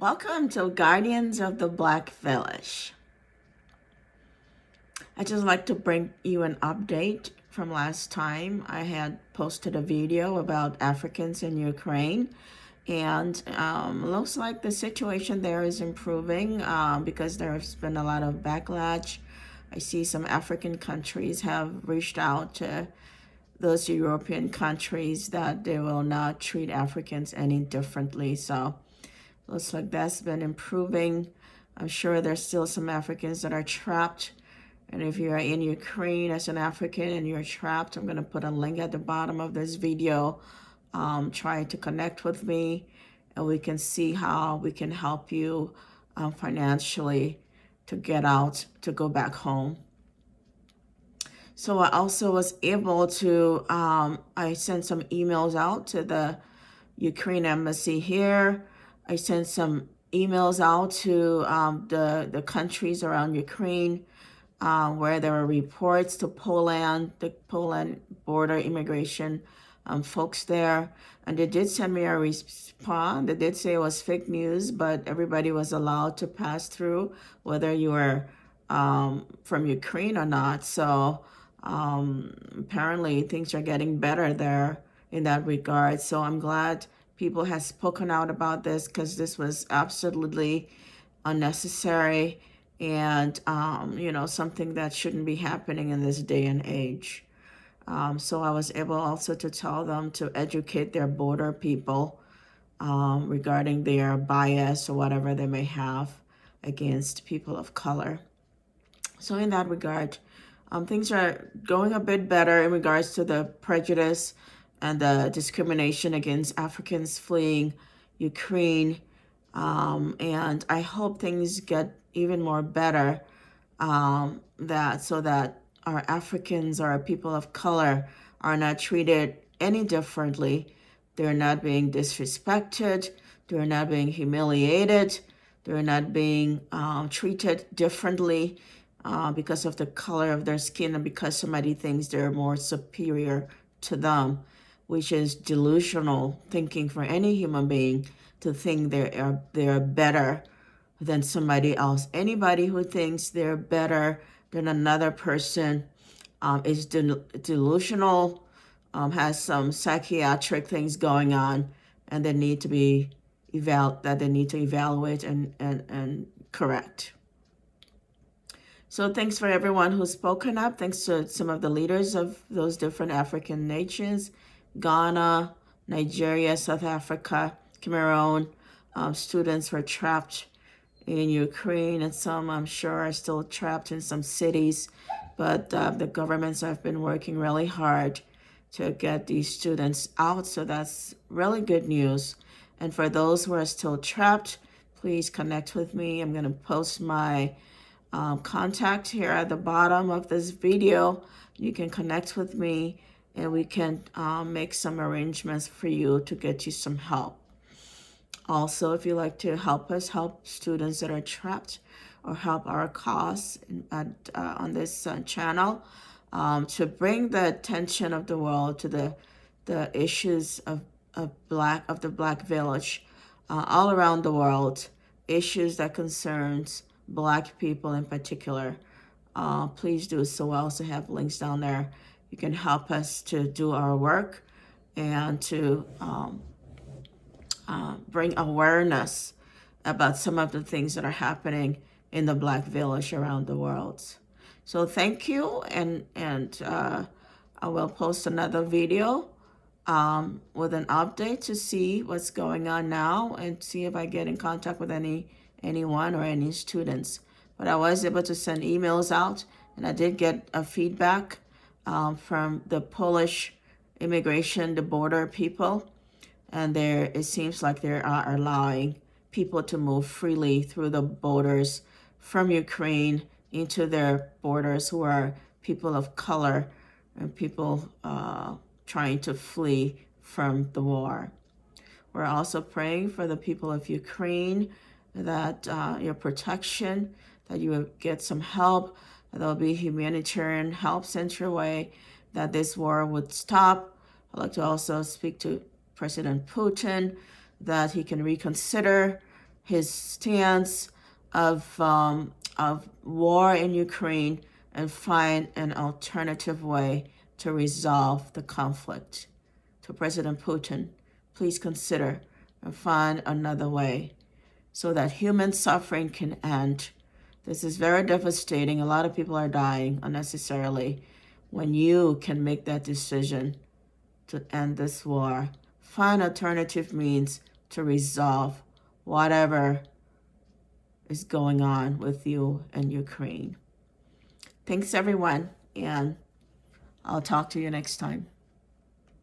Welcome to Guardians of the Black Village. I just like to bring you an update from last time. I had posted a video about Africans in Ukraine, and looks like the situation there is improving because there's been a lot of backlash. I see some African countries have reached out to those European countries that they will not treat Africans any differently. So looks like that's been improving. I'm sure there's still some Africans that are trapped. And if you're in Ukraine as an African and you're trapped, I'm going to put a link at the bottom of this video. Try to connect with me and we can see how we can help you financially to get out, to go back home. So I also was able to, I sent some emails out to the Ukraine embassy here. I sent some emails out to the countries around Ukraine where there were reports to Poland, the Poland border immigration folks there. And they did send me a response. They did say it was fake news, but everybody was allowed to pass through, whether you were from Ukraine or not. So apparently things are getting better there in that regard. So I'm glad people have spoken out about this because this was absolutely unnecessary and something that shouldn't be happening in this day and age. So I was able also to tell them to educate their border people regarding their bias or whatever they may have against people of color. So in that regard, things are going a bit better in regards to the prejudice and the discrimination against Africans fleeing Ukraine. And I hope things get even more better so that our Africans or our people of color are not treated any differently. They're not being disrespected. They're not being humiliated. They're not being treated differently because of the color of their skin and because somebody thinks they're more superior to them, which is delusional thinking for any human being to think they're better than somebody else. Anybody who thinks they're better than another person is delusional, has some psychiatric things going on, and they need to be evaluate and correct. So thanks for everyone who's spoken up. Thanks to some of the leaders of those different African nations, Ghana, Nigeria, South Africa, Cameroon. Students were trapped in Ukraine, and some, I'm sure, are still trapped in some cities. But the governments have been working really hard to get these students out. So that's really good news. And for those who are still trapped, please connect with me. I'm going to post my contact here at the bottom of this video. You can connect with me and we can make some arrangements for you to get you some help. Also, if you'd like to help us help students that are trapped or help our cause on this channel to bring the attention of the world to the issues of the Black village all around the world, issues that concerns Black people in particular, please do so. I also have links down there. You can help us to do our work and to bring awareness about some of the things that are happening in the Black village around the world. So thank you, and I will post another video with an update to see what's going on now and see if I get in contact with anyone or any students. But I was able to send emails out, and I did get a feedback from the Polish immigration, the border people, and it seems like they are allowing people to move freely through the borders from Ukraine into their borders who are people of color and people trying to flee from the war. We're also praying for the people of Ukraine that your protection, that you will get some help, that there'll be humanitarian help sent your way, that this war would stop. I'd like to also speak to President Putin that he can reconsider his stance of war in Ukraine and find an alternative way to resolve the conflict. To President Putin, please consider and find another way so that human suffering can end. This is very devastating. A lot of people are dying unnecessarily. When you can make that decision to end this war, find alternative means to resolve whatever is going on with you and Ukraine. Thanks, everyone, and I'll talk to you next time.